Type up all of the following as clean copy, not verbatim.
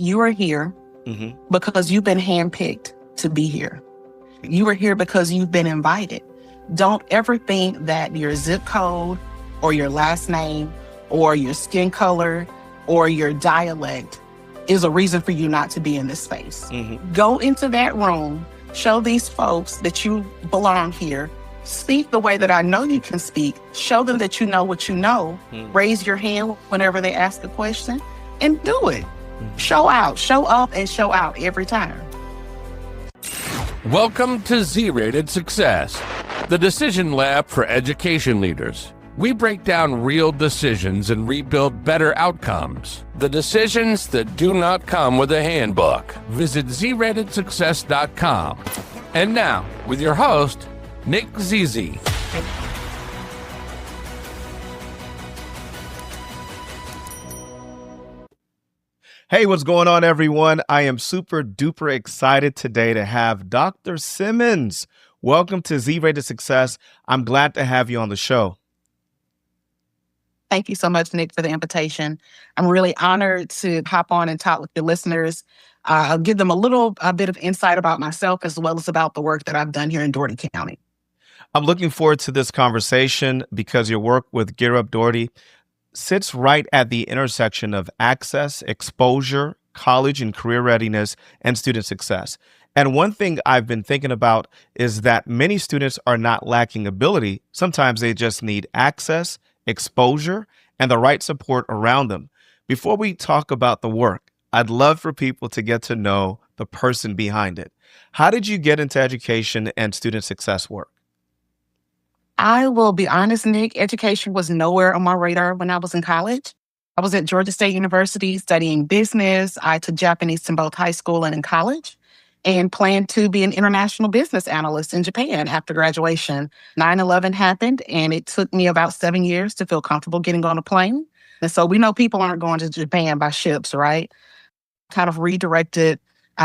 you are here because you've been handpicked to be here. You are here because you've been invited. Don't ever think that your zip code or your last name or your skin color or your dialect is a reason for you not to be in this space. Go into that room, show these folks that you belong here, speak the way that I know you can speak, show them that you know what you know, raise your hand whenever they ask a question, and do it. Show out, show up, and show out every time. Welcome to Z-Rated Success, the decision lab for education leaders. We break down real decisions and rebuild better outcomes. The decisions that do not come with a handbook. Visit ZRatedSuccess.com. And now, with your host, Nick Zizi. Hey, what's going on, everyone? I am super duper excited today to have Dr. Simmons. Welcome to Z-Rated Success. I'm glad to have you on the show. Thank you so much, Nick, for the invitation. I'm really honored to hop on and talk with your listeners. I'll give them a bit of insight about myself as well as about the work that I've done here in Dougherty County. I'm looking forward to this conversation because your work with GEAR UP Dougherty sits right at the intersection of access, exposure, college and career readiness, and student success. And one thing I've been thinking about is that many students are not lacking ability. Sometimes they just need access, exposure, and the right support around them. Before we talk about the work, I'd love for people to get to know the person behind it. How did you get into education and student success work? I will be honest, Nick, education was nowhere on my radar when I was in college. I was at Georgia State University studying business. I took Japanese in both high school and in college and planned to be an international business analyst in Japan after graduation. 9/11 happened, and it took me about 7 years to feel comfortable getting on a plane. And so we know people aren't going to Japan by ships, right? Kind of redirected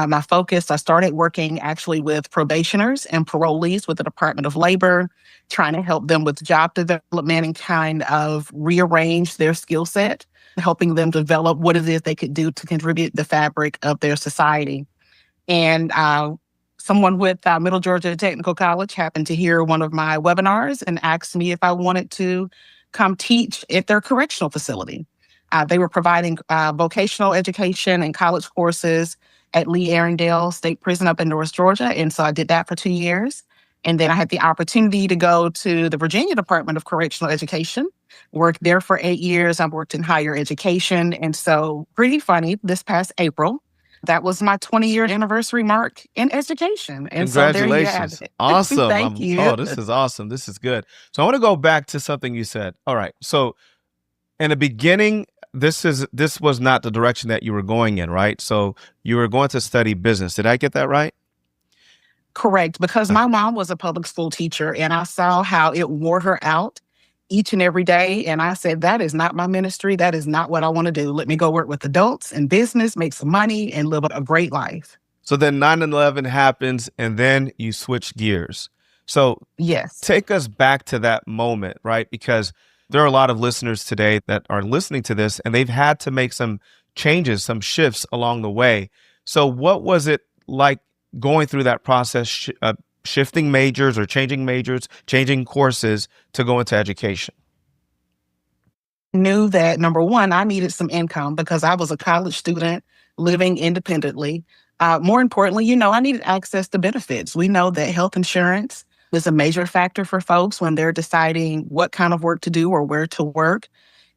my focus. I started working actually with probationers and parolees with the Department of Labor, trying to help them with job development and kind of rearrange their skill set, helping them develop what it is they could do to contribute to the fabric of their society. And someone with Middle Georgia Technical College happened to hear one of my webinars and asked me if I wanted to come teach at their correctional facility. They were providing vocational education and college courses at Lee Arrendale State Prison up in North Georgia. And so I did that for 2 years. And then I had the opportunity to go to the Virginia Department of Correctional Education, worked there for 8 years. I've worked in higher education. And so pretty funny, this past April, that was my 20-year anniversary mark in education. And so there you have it. Awesome. Thank you. Oh, this is awesome. This is good. So I want to go back to something you said. All right. So in the beginning, this was not the direction that you were going in, right? So you were going to study business. Did I get that right? Correct. Because my mom was a public school teacher and I saw how it wore her out each and every day. And I said, that is not my ministry. That is not what I want to do. Let me go work with adults and business, make some money, and live a great life. So then 9/11 happens and then you switch gears. So yes, take us back to that moment, right? Because there are a lot of listeners today that are listening to this and they've had to make some changes, some shifts along the way. So what was it like going through that process, shifting majors or changing majors, changing courses to go into education? Knew that, number one, I needed some income because I was a college student living independently. More importantly, I needed access to benefits. We know that health insurance is a major factor for folks when they're deciding what kind of work to do or where to work.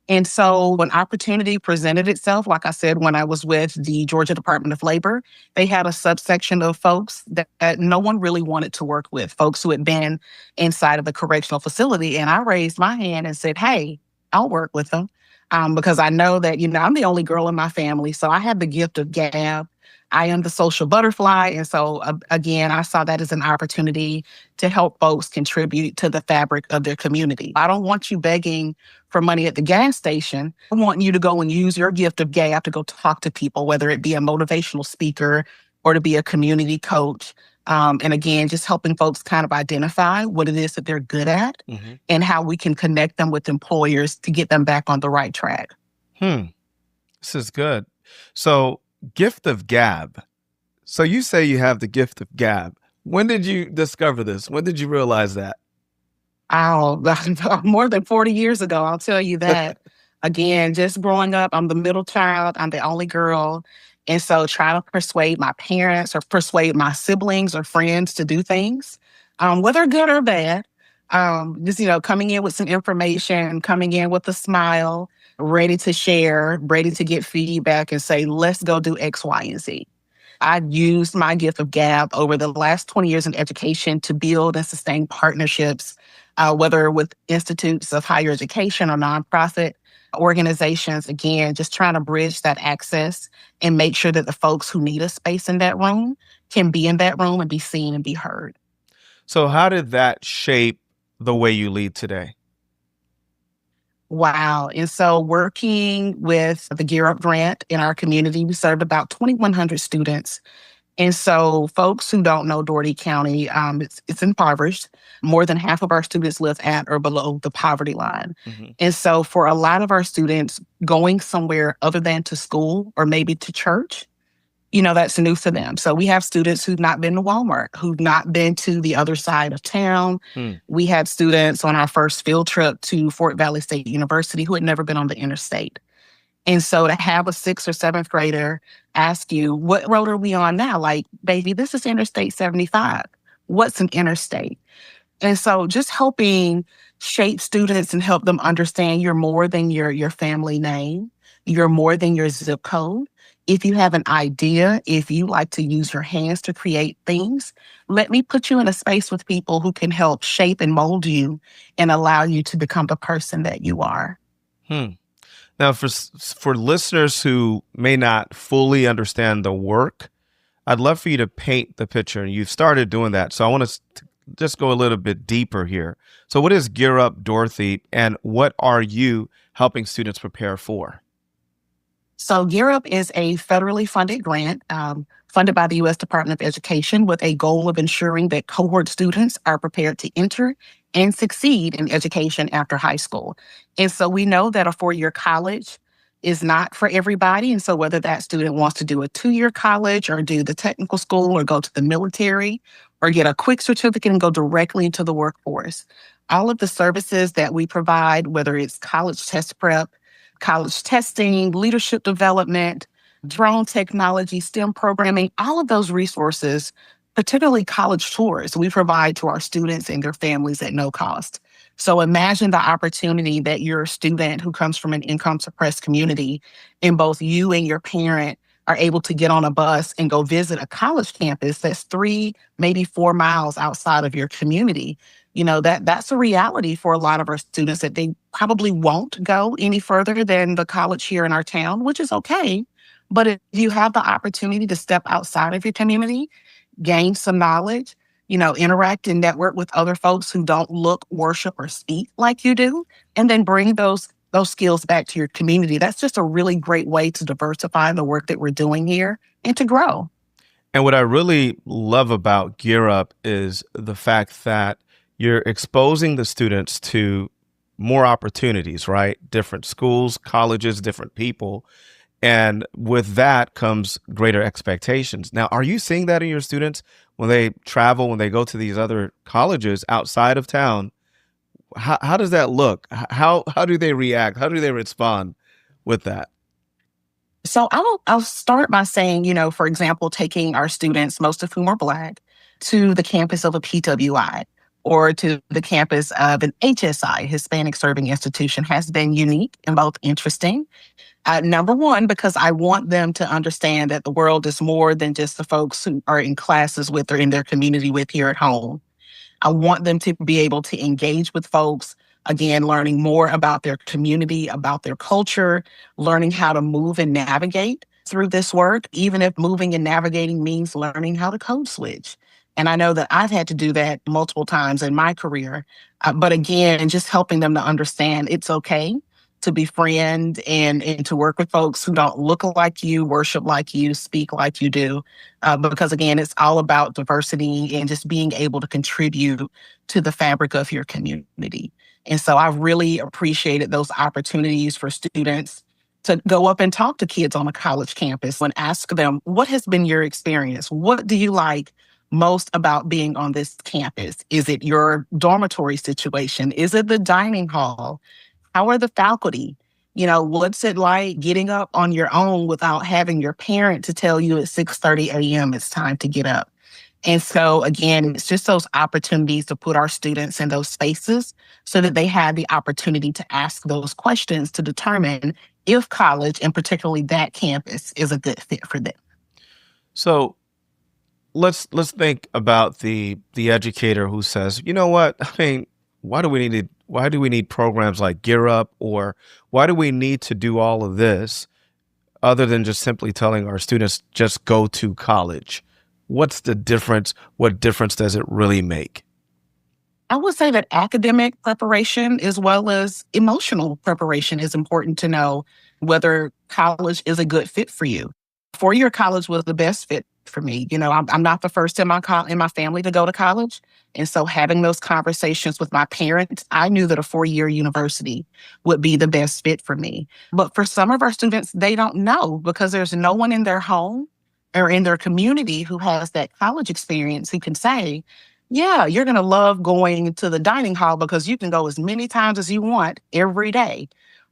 And so when opportunity presented itself, like I said, when I was with the Georgia Department of Labor, they had a subsection of folks that no one really wanted to work with, folks who had been inside of the correctional facility. And I raised my hand and said, hey, I'll work with them because I know that, I'm the only girl in my family. So I have the gift of gab. I am the social butterfly. And so, again, I saw that as an opportunity to help folks contribute to the fabric of their community. I don't want you begging for money at the gas station. I want you to go and use your gift of gab to go talk to people, whether it be a motivational speaker or to be a community coach. And again, just helping folks kind of identify what it is that they're good at and how we can connect them with employers to get them back on the right track. This is good. So Gift of gab. So you say you have the gift of gab. When did you discover this? When did you realize that? Oh, more than 40 years ago, I'll tell you that. Again, just growing up, I'm the middle child, I'm the only girl. And so trying to persuade my parents or persuade my siblings or friends to do things, whether good or bad, just, coming in with some information, coming in with a smile, ready to share, ready to get feedback and say, let's go do X, Y, and Z. I've used my gift of gab over the last 20 years in education to build and sustain partnerships, whether with institutes of higher education or nonprofit organizations. Again, just trying to bridge that access and make sure that the folks who need a space in that room can be in that room and be seen and be heard. So how did that shape the way you lead today? Wow. And so working with the GEAR Up grant in our community, we served about 2,100 students. And so folks who don't know Dougherty County, it's impoverished. More than half of our students live at or below the poverty line. Mhm. And so for a lot of our students, going somewhere other than to school or maybe to church, that's new for them. So we have students who've not been to Walmart, who've not been to the other side of town. Hmm. We had students on our first field trip to Fort Valley State University who had never been on the interstate. And so to have a sixth or seventh grader ask you, what road are we on now? Like, baby, this is Interstate 75. What's an interstate? And so just helping shape students and help them understand you're more than your family name. You're more than your zip code. If you have an idea, if you like to use your hands to create things, let me put you in a space with people who can help shape and mold you and allow you to become the person that you are. Hmm. Now, for listeners who may not fully understand the work, I'd love for you to paint the picture. And you've started doing that. So I want to just go a little bit deeper here. So what is GEAR Up Dougherty, and what are you helping students prepare for? So GEAR Up is a federally funded grant funded by the U.S. Department of Education with a goal of ensuring that cohort students are prepared to enter and succeed in education after high school. And so we know that a four-year college is not for everybody. And so whether that student wants to do a two-year college or do the technical school or go to the military or get a quick certificate and go directly into the workforce, all of the services that we provide, whether it's college test prep, college testing, leadership development, drone technology, STEM programming, all of those resources, particularly college tours, we provide to our students and their families at no cost. So imagine the opportunity that you're a student who comes from an income-suppressed community, and both you and your parent are able to get on a bus and go visit a college campus that's 3, maybe 4 miles outside of your community. That's a reality for a lot of our students, that they probably won't go any further than the college here in our town, which is okay. But if you have the opportunity to step outside of your community, gain some knowledge, interact and network with other folks who don't look, worship, or speak like you do, and then bring those skills back to your community, that's just a really great way to diversify the work that we're doing here and to grow. And what I really love about GEAR Up is the fact that you're exposing the students to more opportunities, right? Different schools, colleges, different people. And with that comes greater expectations. Now, are you seeing that in your students when they travel, when they go to these other colleges outside of town? How does that look? How do they react? How do they respond with that? So I'll start by saying, for example, taking our students, most of whom are Black, to the campus of a PWI or to the campus of an HSI, Hispanic Serving Institution, has been unique and both interesting. Number one, because I want them to understand that the world is more than just the folks who are in classes with or in their community with here at home. I want them to be able to engage with folks, again, learning more about their community, about their culture, learning how to move and navigate through this work, even if moving and navigating means learning how to code switch. And I know that I've had to do that multiple times in my career. But again, just helping them to understand it's okay to befriend and to work with folks who don't look like you, worship like you, speak like you do. Because again, it's all about diversity and just being able to contribute to the fabric of your community. And so I've really appreciated those opportunities for students to go up and talk to kids on a college campus and ask them, what has been your experience? What do you like most about being on this campus? Is it your dormitory situation? Is it the dining hall? How are the faculty? What's it like getting up on your own without having your parent to tell you at 6:30 a.m. it's time to get up? And so, again, it's just those opportunities to put our students in those spaces so that they have the opportunity to ask those questions to determine if college, and particularly that campus, is a good fit for them. So let's think about the educator who says, you know what? I mean, why do we need programs like Gear Up, or why do we need to do all of this other than just simply telling our students just go to college? What's the difference? What difference does it really make? I would say that academic preparation as well as emotional preparation is important to know whether college is a good fit for you. Four-year college was the best fit for me. I'm not the first in my family to go to college. And so having those conversations with my parents, I knew that a four-year university would be the best fit for me. But for some of our students, they don't know because there's no one in their home or in their community who has that college experience who can say, yeah, you're going to love going to the dining hall because you can go as many times as you want every day.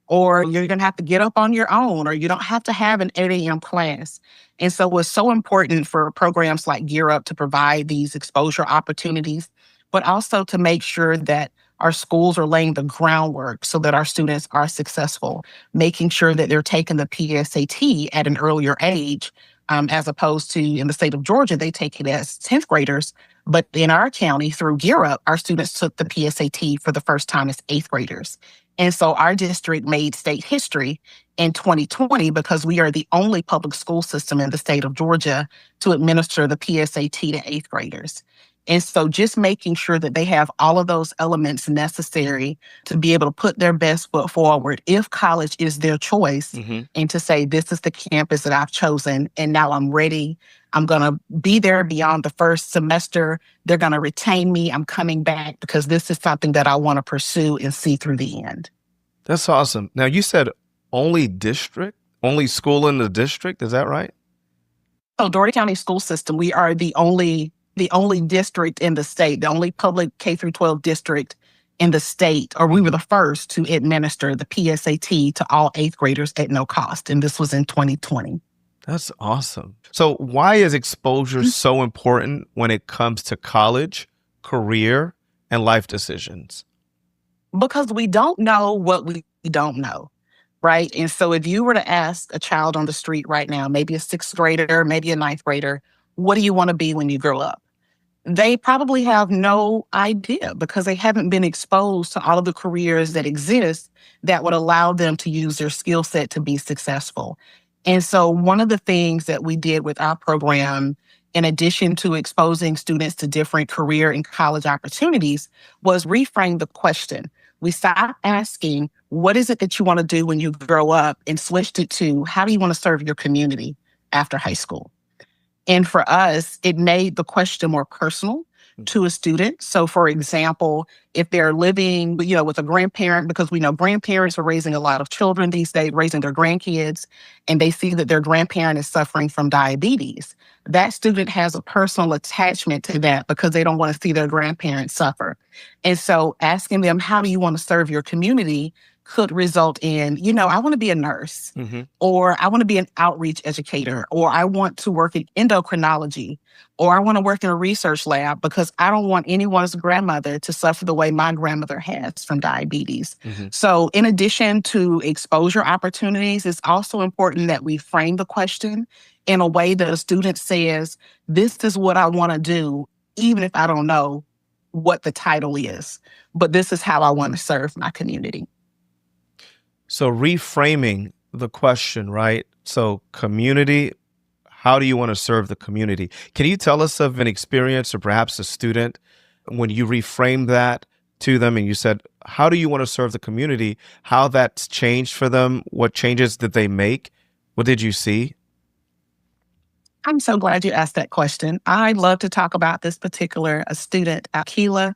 Or you're going to have to get up on your own, or you don't have to have an 8 a.m. class. And so it's so important for programs like Gear Up to provide these exposure opportunities, but also to make sure that our schools are laying the groundwork so that our students are successful, making sure that they're taking the PSAT at an earlier age, as opposed to in the state of Georgia, they take it as 10th graders. But in our county, through Gear Up, our students took the PSAT for the first time as 8th graders. And so our district made state history in 2020 because we are the only public school system in the state of Georgia to administer the PSAT to 8th graders. And so just making sure that they have all of those elements necessary to be able to put their best foot forward if college is their choice, and to say, this is the campus that I've chosen, and now I'm ready. I'm going to be there beyond the first semester. They're going to retain me. I'm coming back because this is something that I want to pursue and see through the end. That's awesome. Now, you said only school in the district. Is that right? So Dougherty County School System, we are the only district in the state, the only public K through 12 district in the state, or we were the first to administer the PSAT to all 8th graders at no cost. And this was in 2020. That's awesome. So why is exposure so important when it comes to college, career, and life decisions? Because we don't know what we don't know, right? And so if you were to ask a child on the street right now, maybe a 6th grader, maybe a 9th grader, what do you want to be when you grow up? They probably have no idea because they haven't been exposed to all of the careers that exist that would allow them to use their skill set to be successful. And so one of the things that we did with our program, in addition to exposing students to different career and college opportunities, was reframe the question. We stopped asking, what is it that you want to do when you grow up, and switched it to, how do you want to serve your community after high school? And for us, it made the question more personal to a student. So for example, if they're living, with a grandparent, because we know grandparents are raising a lot of children these days, raising their grandkids, and they see that their grandparent is suffering from diabetes, that student has a personal attachment to that because they don't want to see their grandparents suffer. And so asking them, how do you want to serve your community, could result in, I want to be a nurse, or I want to be an outreach educator, or I want to work in endocrinology, or I want to work in a research lab because I don't want anyone's grandmother to suffer the way my grandmother has from diabetes. So in addition to exposure opportunities, it's also important that we frame the question in a way that a student says, this is what I want to do, even if I don't know what the title is, but this is how I want to serve my community. So reframing the question, right? So community, how do you want to serve the community? Can you tell us of an experience, or perhaps a student, when you reframed that to them and you said, how do you want to serve the community? How that's changed for them? What changes did they make? What did you see? I'm so glad you asked that question. I love to talk about this particular student, Akila.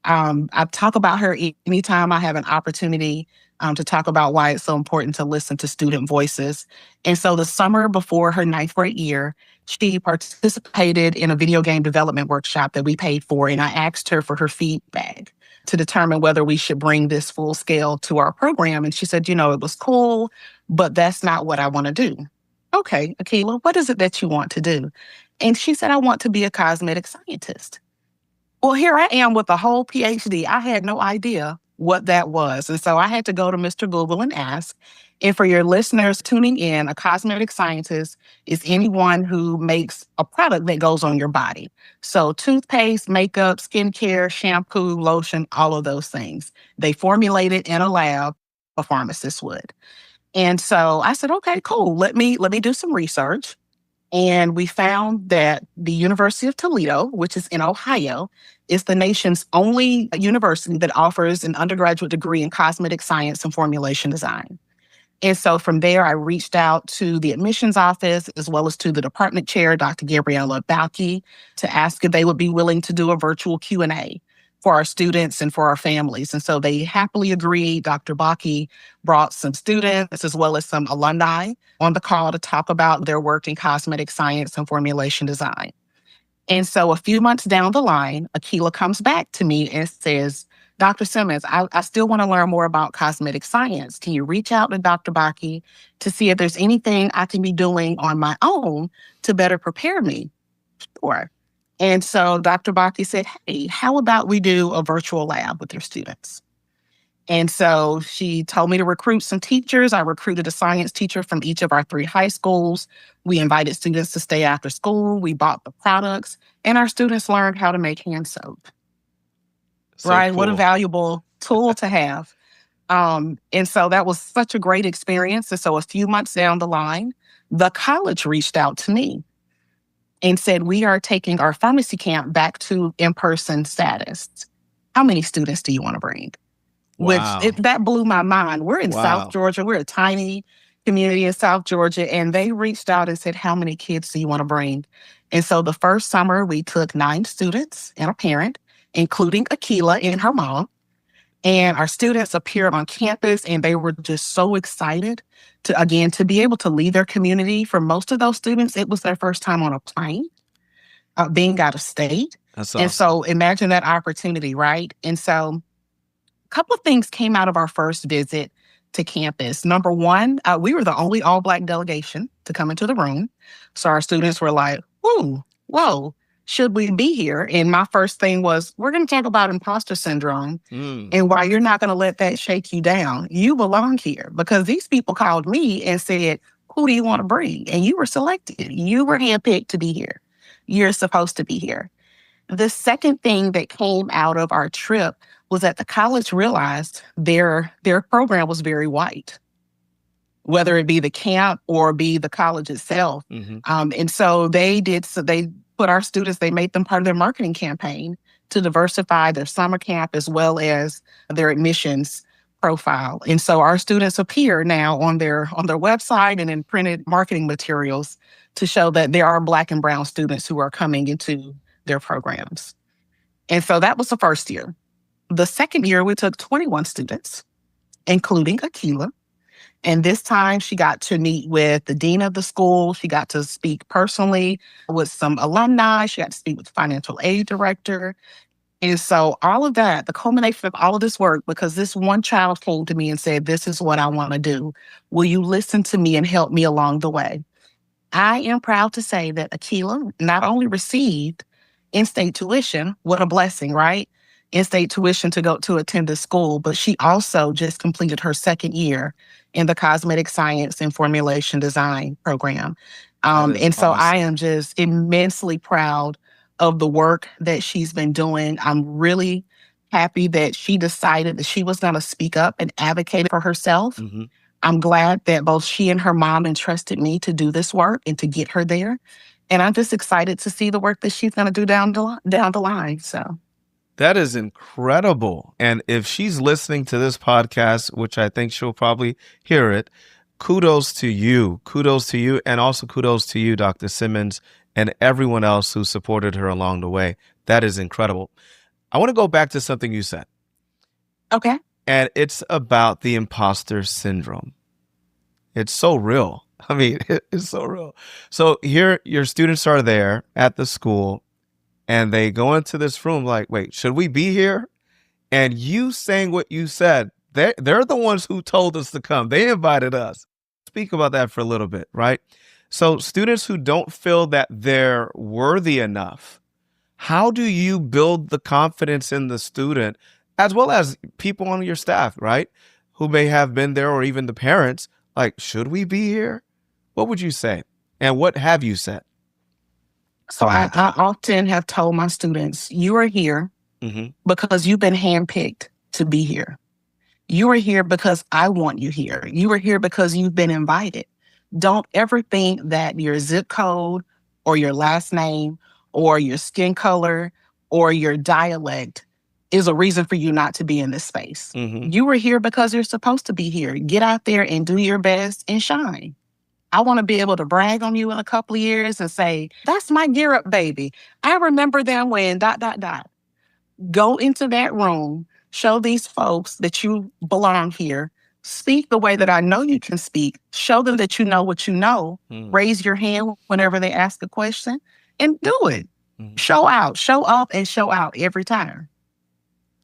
I talk about her anytime I have an opportunity to talk about why it's so important to listen to student voices. And so the summer before her ninth grade year, she participated in a video game development workshop that we paid for, and I asked her for her feedback to determine whether we should bring this full scale to our program. And she said, it was cool, but that's not what I want to do. Okay, Akila, what is it that you want to do? And she said, I want to be a cosmetic scientist. Well, here I am with a whole PhD. I had no idea what that was. And so I had to go to Mr. Google and ask. And for your listeners tuning in, a cosmetic scientist is anyone who makes a product that goes on your body. So toothpaste, makeup, skincare, shampoo, lotion, all of those things. They formulate it in a lab, a pharmacist would. And so I said, okay, cool. Let me do some research. And we found that the University of Toledo, which is in Ohio, is the nation's only university that offers an undergraduate degree in cosmetic science and formulation design. And so from there, I reached out to the admissions office as well as to the department chair, Dr. Gabriella Balke, to ask if they would be willing to do a virtual Q&A for our students and for our families. And so they happily agreed. Dr. Balke brought some students as well as some alumni on the call to talk about their work in cosmetic science and formulation design. And so a few months down the line, Akila comes back to me and says, Dr. Simmons, I still want to learn more about cosmetic science. Can you reach out to Dr. Balke to see if there's anything I can be doing on my own to better prepare me? Sure. And so Dr. Balke said, hey, how about we do a virtual lab with your students? And so she told me to recruit some teachers. I recruited a science teacher from each of our 3 high schools. We invited students to stay after school. We bought the products, and our students learned how to make hand soap. So right? cool. What a valuable tool to have. And so that was such a great experience. And so a few months down the line, the college reached out to me and said, we are taking our pharmacy camp back to in-person status. How many students do you want to bring? Wow. That blew my mind. We're in Wow. South Georgia. We're a tiny community in South Georgia. And they reached out and said, how many kids do you want to bring? And so the first summer, we took 9 students and a parent, including Akila and her mom. And our students appeared on campus, and they were just so excited to be able to leave their community. For most of those students, it was their first time on a plane, being out of state. That's awesome. And so imagine that opportunity, right? And so a couple of things came out of our first visit to campus. Number one, we were the only all-Black delegation to come into the room. So our students were like, ooh, whoa, should we be here? And my first thing was, we're going to talk about imposter syndrome and why you're not going to let that shake you down. You belong here, because these people called me and said, who do you want to bring? And you were selected. You were handpicked to be here. You're supposed to be here. The second thing that came out of our trip was that the college realized their program was very white, whether it be the camp or be the college itself. And so they put our students, they made them part of their marketing campaign to diversify their summer camp as well as their admissions profile. And so our students appear now on their website and in printed marketing materials to show that there are Black and brown students who are coming into their programs. And so that was the first year. The second year, we took 21 students, including Akila. And this time she got to meet with the dean of the school. She got to speak personally with some alumni. She got to speak with the financial aid director. And so all of that, the culmination of all of this work, because this one child came to me and said, this is what I want to do. Will you listen to me and help me along the way? I am proud to say that Akila not only received in-state tuition, what a blessing, right? In-state tuition to go to attend the school, but she also just completed her second year in the cosmetic science and formulation design program. And so I am just immensely proud of the work that she's been doing. I'm really happy that she decided that she was going to speak up and advocate for herself. I'm glad that both she and her mom entrusted me to do this work and to get her there. And I'm just excited to see the work that she's going to do down the line. So that is incredible. And if she's listening to this podcast, which I think she'll probably hear it, kudos to you. Kudos to you. And also kudos to you, Dr. Simmons, and everyone else who supported her along the way. That is incredible. I want to go back to something you said. Okay. and it's about the imposter syndrome. It's so real. I mean, it's so real. So here, your students are there at the school, and they go into this room like, wait, should we be here? And you saying what you said, they're the ones who told us to come. They invited us. Speak about that for a little bit, right? So students who don't feel that they're worthy enough, how do you build the confidence in the student, as well as people on your staff, right, who may have been there, or even the parents, like, should we be here? What would you say? And what have you said? So I often have told my students, you are here because you've been handpicked to be here. You are here because I want you here. You are here because you've been invited. Don't ever think that your zip code or your last name or your skin color or your dialect is a reason for you not to be in this space. You are here because you're supposed to be here. Get out there and do your best and shine. I want to be able to brag on you in a couple of years and say, that's my Gear Up baby. I remember them when ... Go into that room, show these folks that you belong here, speak the way that I know you can speak, show them that you know what you know, raise your hand whenever they ask a question, and do it. Show out, show up, and show out every time.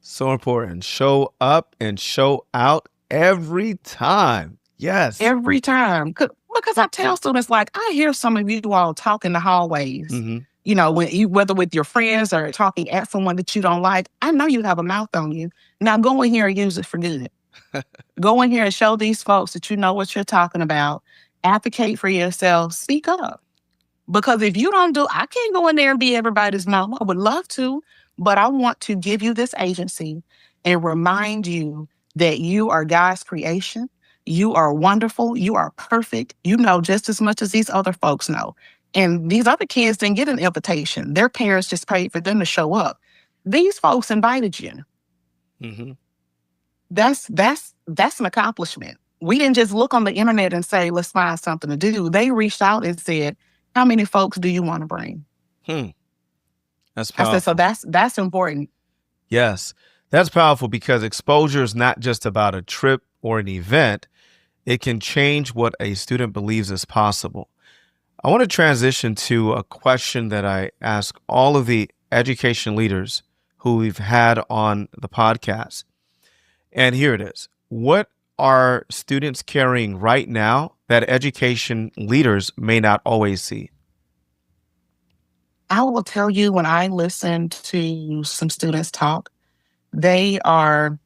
So important. Show up and show out every time. Yes. Every time. Because I tell students, like, I hear some of you all talk in the hallways, you know, whether with your friends or talking at someone that you don't like. I know you have a mouth on you. Now go in here and use it for good. Go in here and show these folks that you know what you're talking about. Advocate for yourself. Speak up. Because if you don't I can't go in there and be everybody's mom. I would love to, but I want to give you this agency and remind you that you are God's creation. You are wonderful. You are perfect. You know just as much as these other folks know. And these other kids didn't get an invitation. Their parents just paid for them to show up. These folks invited you. That's an accomplishment. We didn't just look on the internet and say, let's find something to do. They reached out and said, how many folks do you want to bring? That's powerful. I said, so that's important. Yes, that's powerful, because exposure is not just about a trip or an event. It can change what a student believes is possible. I want to transition to a question that I ask all of the education leaders who we've had on the podcast. And here it is. What are students carrying right now that education leaders may not always see? I will tell you, when I listen to some students talk, they are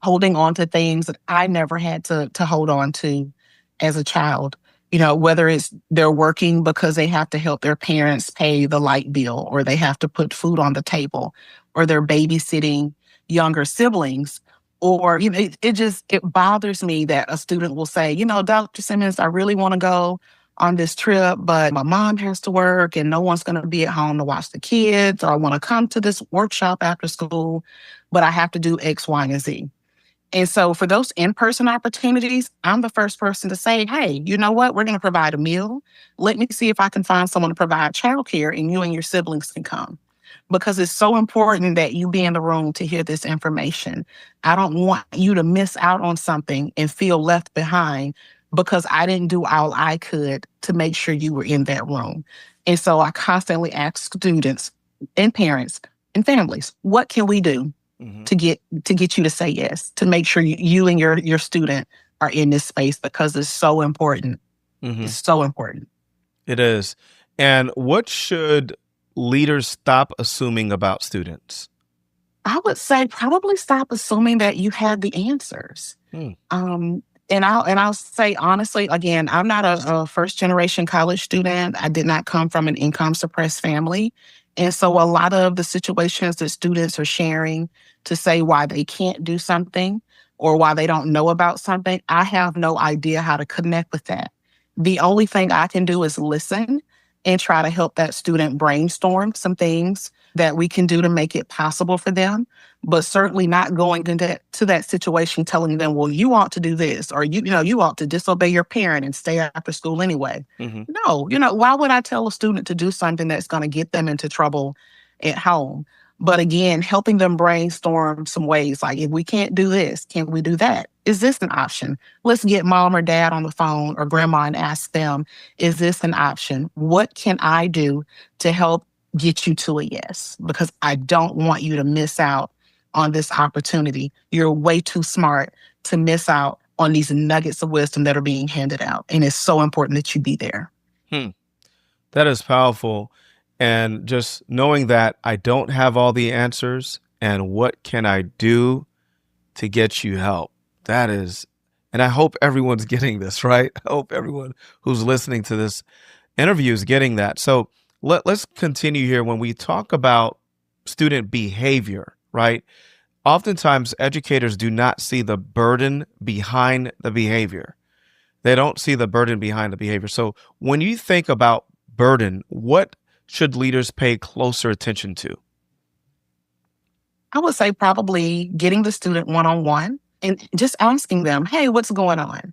holding on to things that I never had to hold on to as a child. You know, whether it's they're working because they have to help their parents pay the light bill, or they have to put food on the table, or they're babysitting younger siblings, or, you know, it bothers me that a student will say, you know, Dr. Simmons, I really want to go on this trip, but my mom has to work and no one's going to be at home to watch the kids, or I want to come to this workshop after school, but I have to do X, Y, and Z. And so for those in-person opportunities, I'm the first person to say, hey, you know what? We're going to provide a meal. Let me see if I can find someone to provide childcare, and you and your siblings can come. Because it's so important that you be in the room to hear this information. I don't want you to miss out on something and feel left behind because I didn't do all I could to make sure you were in that room. And so I constantly ask students and parents and families, what can we do to get you to say yes, to make sure you and your student are in this space, because it's so important. It's so important. It is. And what should leaders stop assuming about students? I would say probably stop assuming that you have the answers. And I'll say honestly, again, I'm not a first generation college student. I did not come from an income suppressed family. And so a lot of the situations that students are sharing to say why they can't do something or why they don't know about something, I have no idea how to connect with that. The only thing I can do is listen and try to help that student brainstorm some things that we can do to make it possible for them, but certainly not going into that situation telling them, well, you ought to do this, or you ought to disobey your parent and stay after school anyway. No, why would I tell a student to do something that's going to get them into trouble at home? But again, helping them brainstorm some ways like, if we can't do this, can we do that? Is this an option? Let's get mom or dad on the phone or grandma and ask them, is this an option? What can I do to help get you to a yes? Because I don't want you to miss out on this opportunity. You're way too smart to miss out on these nuggets of wisdom that are being handed out. And it's so important that you be there. That is powerful. And just knowing that I don't have all the answers and what can I do to get you help. That is, and I hope everyone's getting this, right? I hope everyone who's listening to this interview is getting that. So let's continue here. When we talk about student behavior, right? Oftentimes educators do not see the burden behind the behavior. They don't see the burden behind the behavior. So when you think about burden, what should leaders pay closer attention to? I would say probably getting the student one-on-one and just asking them, hey, what's going on?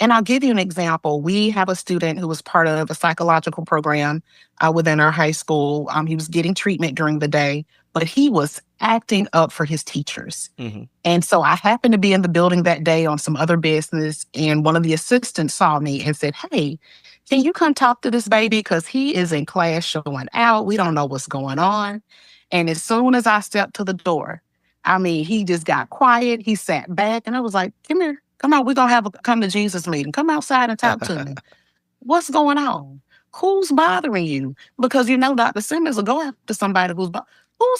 And I'll give you an example. We have a student who was part of a psychological program within our high school. He was getting treatment during the day, but he was acting up for his teachers. And so I happened to be in the building that day on some other business, and one of the assistants saw me and said, hey, can you come talk to this baby? Because he is in class showing out. We don't know what's going on. And as soon as I stepped to the door, I mean, he just got quiet. He sat back, and I was like, come here. Come on, we're going to have a come to Jesus meeting. Come outside and talk to me. What's going on? Who's bothering you? Because Dr. Simmons will go after somebody who's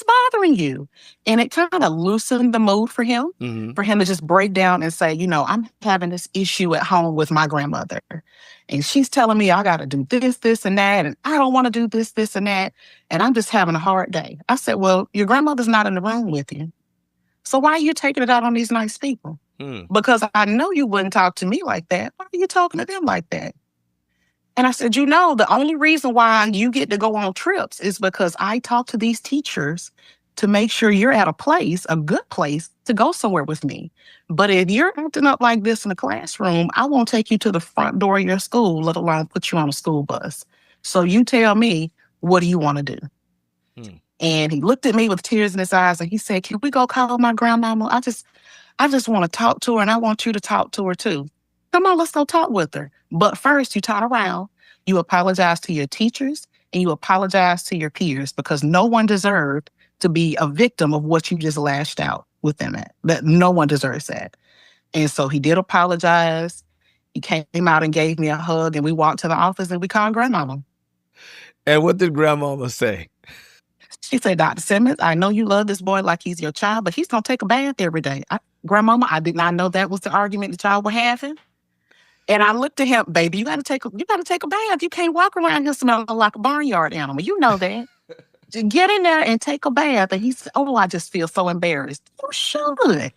bothering you. And it kind of loosened the mood for him to just break down and say, I'm having this issue at home with my grandmother. And she's telling me I got to do this, this, and that. And I don't want to do this, this, and that. And I'm just having a hard day. I said, well, your grandmother's not in the room with you. So why are you taking it out on these nice people? Because I know you wouldn't talk to me like that. Why are you talking to them like that? And I said, the only reason why you get to go on trips is because I talk to these teachers to make sure you're at a good place to go somewhere with me. But if you're acting up like this in the classroom, I won't take you to the front door of your school, let alone put you on a school bus. So you tell me, what do you want to do? And he looked at me with tears in his eyes and he said, can we go call my grandmama? I just want to talk to her, and I want you to talk to her too. Come on, let's go talk with her. But first, you turn around, you apologize to your teachers, and you apologize to your peers, because no one deserved to be a victim of what you just lashed out with them at. That no one deserves that. And so he did apologize. He came out and gave me a hug, and we walked to the office and we called grandmama. And what did grandmama say? She said, Dr. Simmons, I know you love this boy like he's your child, but he's going to take a bath every day. Grandmama, I did not know that was the argument that y'all were having. And I looked at him, baby, you got to take a bath. You can't walk around here smelling like a barnyard animal. You know that. Just get in there and take a bath. And he said, oh, I just feel so embarrassed. You should.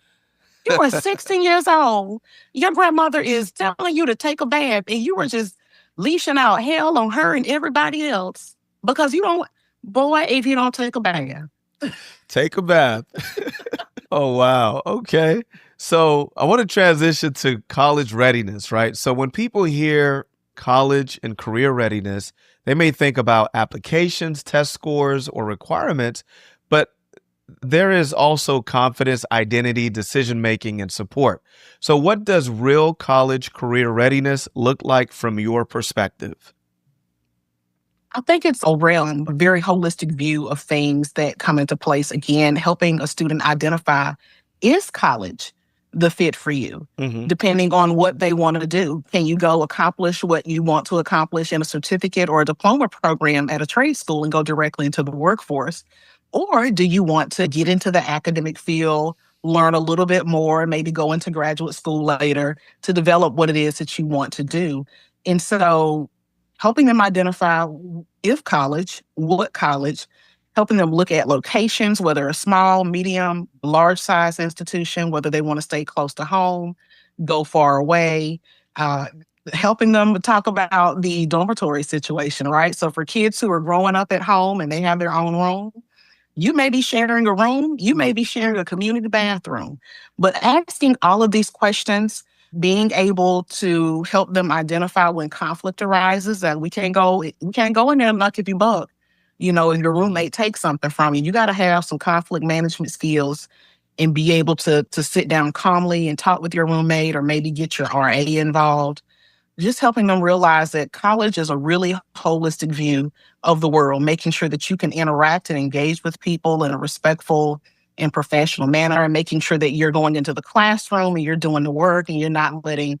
You are 16 years old. Your grandmother is telling you to take a bath, and you were just leashing out hell on her and everybody else because if you don't take a bath. Take a bath. Oh, wow. Okay. So I want to transition to college readiness, right? So when people hear college and career readiness, they may think about applications, test scores, or requirements, but there is also confidence, identity, decision-making, and support. So what does real college career readiness look like from your perspective? I think it's a very holistic view of things that come into place. Again, helping a student identify, is college the fit for you, depending on what they want to do? Can you go accomplish what you want to accomplish in a certificate or a diploma program at a trade school and go directly into the workforce? Or do you want to get into the academic field, learn a little bit more, maybe go into graduate school later to develop what it is that you want to do? And so helping them identify if college, what college, helping them look at locations, whether a small, medium, large size institution, whether they want to stay close to home, go far away, helping them talk about the dormitory situation, right? So for kids who are growing up at home and they have their own room, you may be sharing a room, you may be sharing a community bathroom, but asking all of these questions, being able to help them identify when conflict arises, that we can't go in there and knock if you buck. If your roommate takes something from you, you got to have some conflict management skills and be able to sit down calmly and talk with your roommate, or maybe get your RA involved. Just helping them realize that college is a really holistic view of the world, making sure that you can interact and engage with people in a respectful and professional manner, and making sure that you're going into the classroom and you're doing the work and you're not letting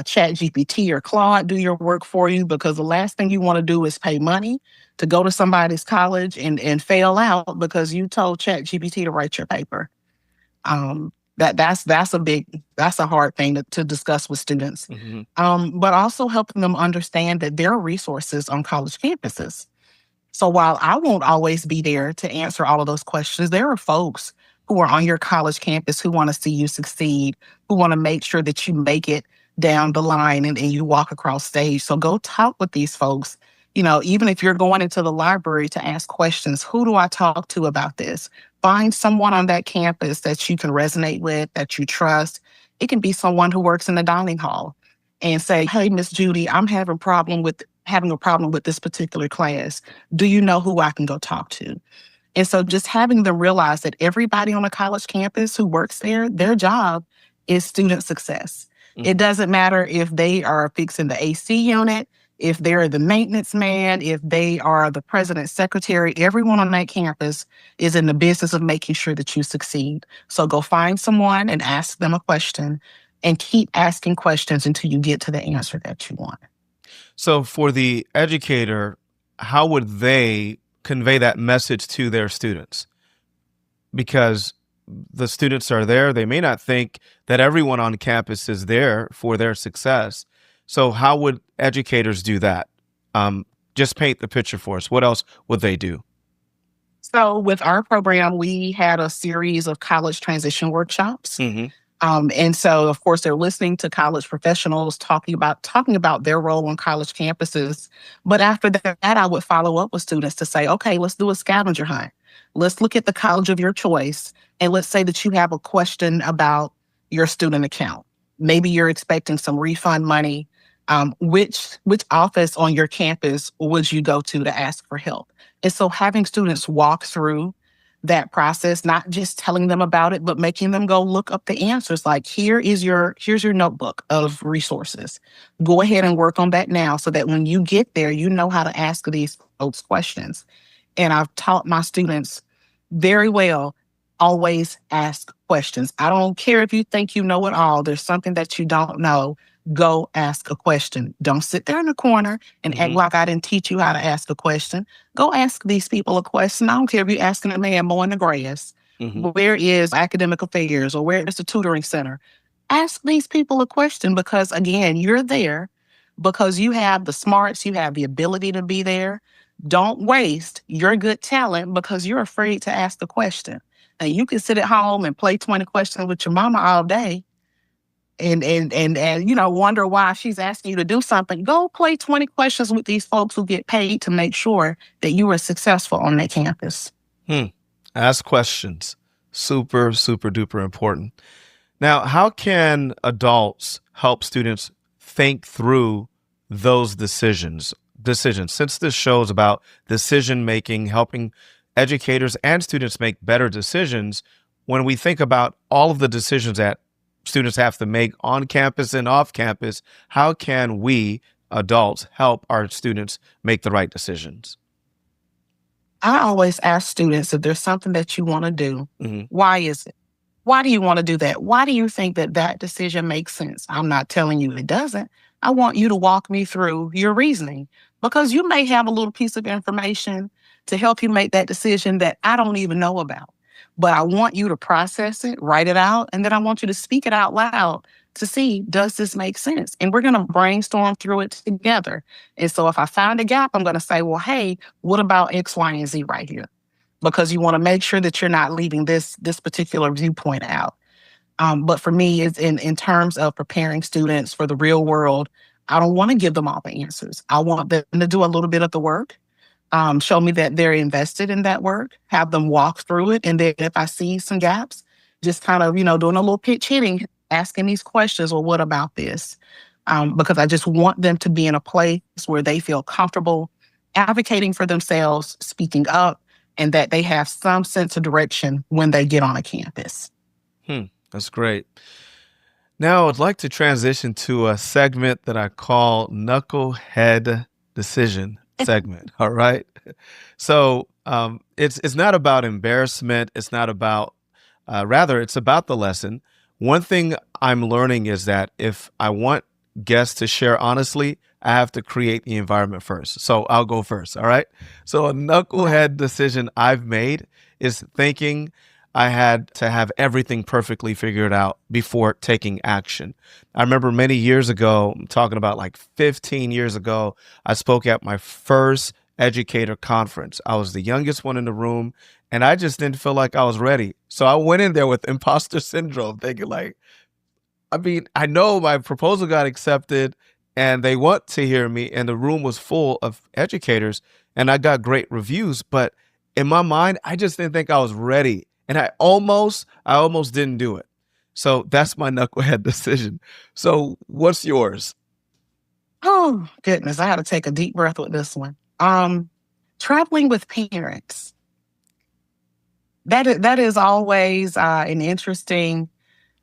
Chat GPT or Claude do your work for you, because the last thing you want to do is pay money to go to somebody's college and fail out because you told Chat GPT to write your paper. That's a hard thing to discuss with students. But also helping them understand that there are resources on college campuses. So while I won't always be there to answer all of those questions, there are folks who are on your college campus who want to see you succeed, who want to make sure that you make it down the line and you walk across stage. So go talk with these folks. Even if you're going into the library to ask questions, who do I talk to about this? Find someone on that campus that you can resonate with, that you trust. It can be someone who works in the dining hall, and say, hey, Miss Judy, I'm having a problem with this particular class. Do you know who I can go talk to? And so just having them realize that everybody on a college campus who works there, their job is student success. It doesn't matter if they are fixing the AC unit, if they're the maintenance man, if they are the president's secretary. Everyone on that campus is in the business of making sure that you succeed. So go find someone and ask them a question, and keep asking questions until you get to the answer that you want. So for the educator, how would they convey that message to their students? Because the students are there. They may not think that everyone on campus is there for their success. So how would educators do that? Just paint the picture for us. What else would they do? So with our program, we had a series of college transition workshops. And so, of course, they're listening to college professionals talking about their role on college campuses. But after that, I would follow up with students to say, okay, let's do a scavenger hunt. Let's look at the college of your choice. And let's say that you have a question about your student account. Maybe you're expecting some refund money. Which office on your campus would you go to ask for help? And so having students walk through that process, not just telling them about it, but making them go look up the answers. Like, here's your notebook of resources. Go ahead and work on that now, so that when you get there, you know how to ask these folks questions. And I've taught my students very well, always ask questions. I don't care if you think you know it all. There's something that you don't know. Go ask a question. Don't sit there in the corner and act like I didn't teach you how to ask a question. Go ask these people a question. I don't care if you're asking a man mowing the grass. Where is academic affairs, or where is the tutoring center? Ask these people a question, because again, you're there because you have the smarts, you have the ability to be there. Don't waste your good talent because you're afraid to ask the question. And you can sit at home and play 20 questions with your mama all day, and wonder why she's asking you to do something. Go play 20 questions with these folks who get paid to make sure that you are successful on that campus. Ask questions. Super, super duper important. Now, how can adults help students think through those decisions? Since this show is about decision making, helping educators and students make better decisions, when we think about all of the decisions that students have to make on campus and off campus, how can we adults help our students make the right decisions? I always ask students, if there's something that you want to do, why is it? Why do you want to do that? Why do you think that decision makes sense? I'm not telling you it doesn't. I want you to walk me through your reasoning, because you may have a little piece of information to help you make that decision that I don't even know about. But I want you to process it, write it out, and then I want you to speak it out loud to see, does this make sense? And we're going to brainstorm through it together. And so if I find a gap, I'm going to say, well, hey, what about X, Y, and Z right here? Because you want to make sure that you're not leaving this particular viewpoint out. But for me, it's in terms of preparing students for the real world, I don't want to give them all the answers. I want them to do a little bit of the work. Show me that they're invested in that work, have them walk through it. And then if I see some gaps, just kind of, doing a little pitch hitting, asking these questions, well, what about this? Because I just want them to be in a place where they feel comfortable advocating for themselves, speaking up, and that they have some sense of direction when they get on a campus. That's great. Now I'd like to transition to a segment that I call Knucklehead Decision segment. All right. So it's not about embarrassment. It's not about, rather, it's about the lesson. One thing I'm learning is that if I want guests to share honestly, I have to create the environment first. So I'll go first. All right. So a knucklehead decision I've made is thinking I had to have everything perfectly figured out before taking action. I remember many years ago, I'm talking about like 15 years ago, I spoke at my first educator conference. I was the youngest one in the room, and I just didn't feel like I was ready. So I went in there with imposter syndrome, thinking like, I mean, I know my proposal got accepted and they want to hear me, and the room was full of educators and I got great reviews, but in my mind, I just didn't think I was ready. And I almost didn't do it. So that's my knucklehead decision. So what's yours? Oh, goodness. I had to take a deep breath with this one. Traveling with parents. That is always an interesting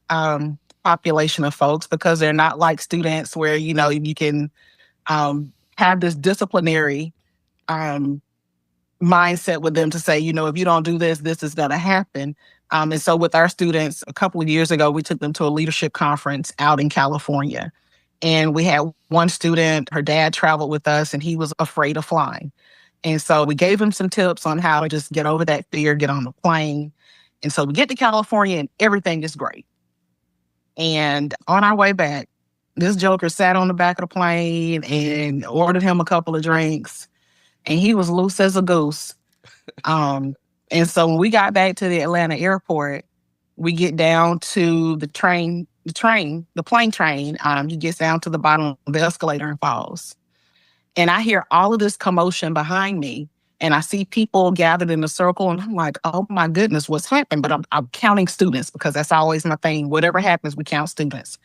population of folks, because they're not like students where, you can have this disciplinary mindset with them to say, if you don't do this, this is going to happen. And so with our students, a couple of years ago, we took them to a leadership conference out in California. And we had one student, her dad traveled with us, and he was afraid of flying. And so we gave him some tips on how to just get over that fear, get on the plane. And so we get to California and everything is great. And on our way back, this joker sat on the back of the plane and ordered him a couple of drinks. And he was loose as a goose. And so when we got back to the Atlanta airport, we get down to the plane train. He gets down to the bottom of the escalator and falls. And I hear all of this commotion behind me. And I see people gathered in a circle. And I'm like, oh my goodness, what's happened? But I'm counting students, because that's always my thing. Whatever happens, we count students.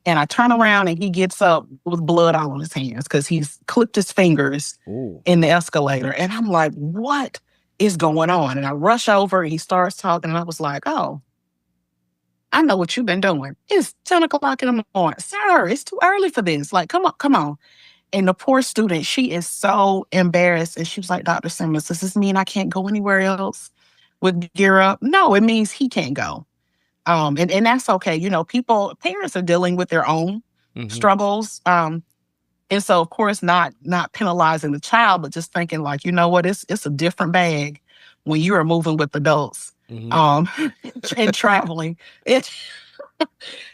And I turn around and he gets up with blood all on his hands because he's clipped his fingers in the escalator. And I'm like, what is going on? And I rush over and he starts talking. And I was like, oh, I know what you've been doing. It's 10 o'clock in the morning. Sir, it's too early for this. Like, come on. And the poor student, she is so embarrassed. And she was like, Dr. Simmons, does this mean I can't go anywhere else with Gear Up? No, it means he can't go. And that's okay. Parents are dealing with their own struggles. And so, of course, not penalizing the child, but just thinking like, you know what, it's a different bag when you are moving with adults and traveling. And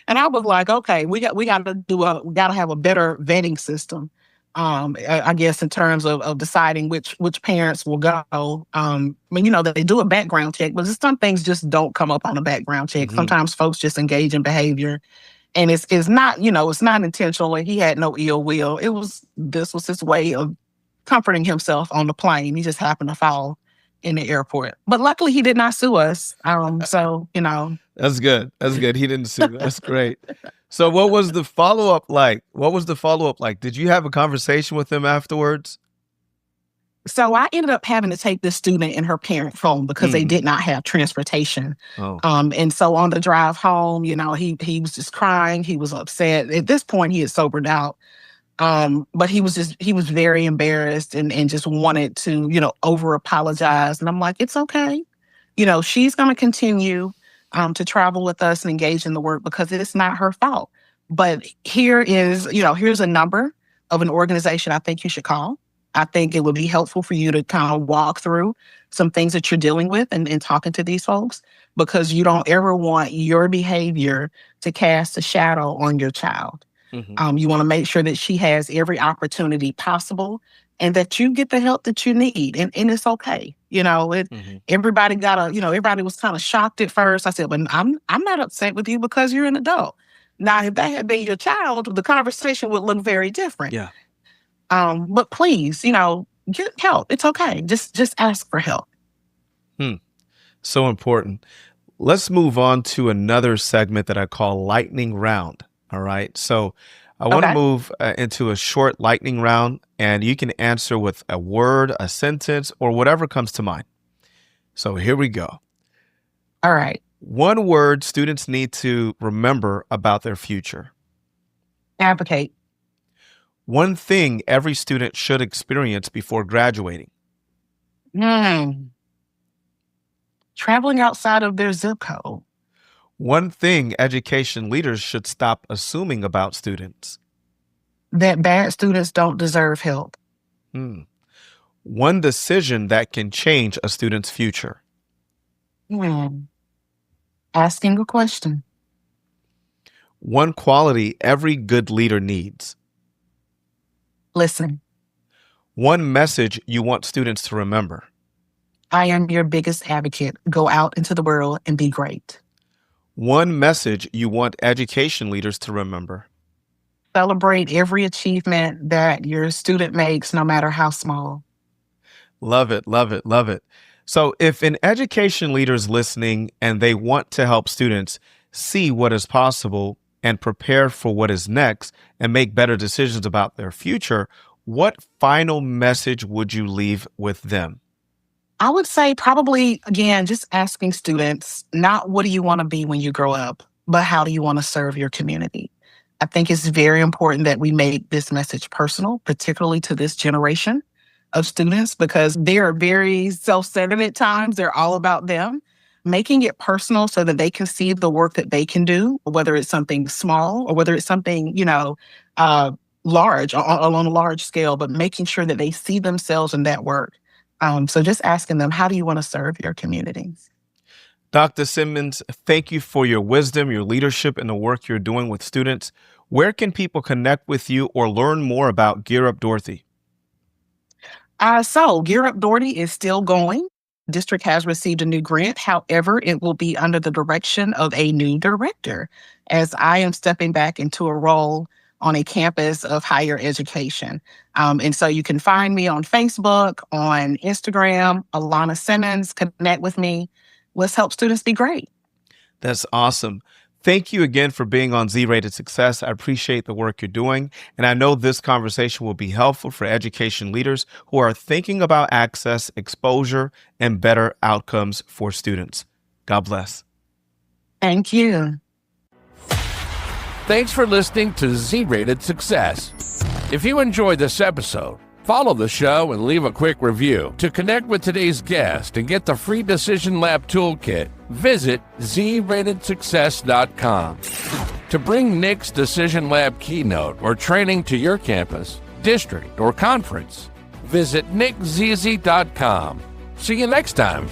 I was like, okay, we got to have a better vetting system. I guess in terms of deciding which parents will go. They do a background check, but some things just don't come up on a background check. Sometimes folks just engage in behavior, and it's not, it's not intentional. And he had no ill will. This was his way of comforting himself on the plane. He just happened to fall in the airport, but luckily he did not sue us. That's good. He didn't sue. That's great. So what was the follow-up like? Did you have a conversation with him afterwards? So I ended up having to take this student and her parent home because they did not have transportation. Oh. And so on the drive home, he was just crying. He was upset. At this point, he had sobered out. But he was very embarrassed and just wanted to, over apologize. And I'm like, it's okay. She's going to continue to travel with us and engage in the work because it's not her fault. But here's a number of an organization I think you should call. I think it would be helpful for you to kind of walk through some things that you're dealing with and talking to these folks, because you don't ever want your behavior to cast a shadow on your child. You want to make sure that she has every opportunity possible and that you get the help that you need. And it's okay. Everybody everybody was kind of shocked at first. I said, but I'm not upset with you because you're an adult. Now, if that had been your child, the conversation would look very different. Yeah. But please, get help. It's okay. Just ask for help. So important. Let's move on to another segment that I call lightning round. All right. So I want to Okay. move into a short lightning round, and you can answer with a word, a sentence, or whatever comes to mind. So here we go. All right. One word students need to remember about their future. Advocate. One thing every student should experience before graduating. Hmm. Traveling outside of their zip code. One thing education leaders should stop assuming about students. That bad students don't deserve help. Hmm. One decision that can change a student's future. Hmm. Asking a question. One quality every good leader needs. Listen. One message you want students to remember. I am your biggest advocate. Go out into the world and be great. One message you want education leaders to remember. Celebrate every achievement that your student makes, no matter how small. Love it, love it, love it. So if an education leader is listening and they want to help students see what is possible and prepare for what is next and make better decisions about their future, what final message would you leave with them? I would say probably, again, just asking students, not what do you want to be when you grow up, but how do you want to serve your community? I think it's very important that we make this message personal, particularly to this generation of students, because they are very self-centered at times. They're all about them. Making it personal so that they can see the work that they can do, whether it's something small or whether it's something, large, on a large scale, but making sure that they see themselves in that work. So just asking them, how do you want to serve your communities? Dr. Simmons, thank you for your wisdom, your leadership, and the work you're doing with students. Where can people connect with you or learn more about GEAR Up Dougherty? So GEAR Up Dougherty is still going. District has received a new grant. However, it will be under the direction of a new director, as I am stepping back into a role on a campus of higher education. And so you can find me on Facebook, on Instagram, Alana Simmons. Connect with me. Let's help students be great. That's awesome. Thank you again for being on Z-Rated Success. I appreciate the work you're doing, and I know this conversation will be helpful for education leaders who are thinking about access, exposure, and better outcomes for students. God bless. Thank you. Thanks for listening to Z-Rated Success. If you enjoyed this episode, follow the show and leave a quick review. To connect with today's guest and get the free Decision Lab Toolkit, visit zratedsuccess.com. To bring Nick's Decision Lab keynote or training to your campus, district, or conference, visit nickzizi.com. See you next time.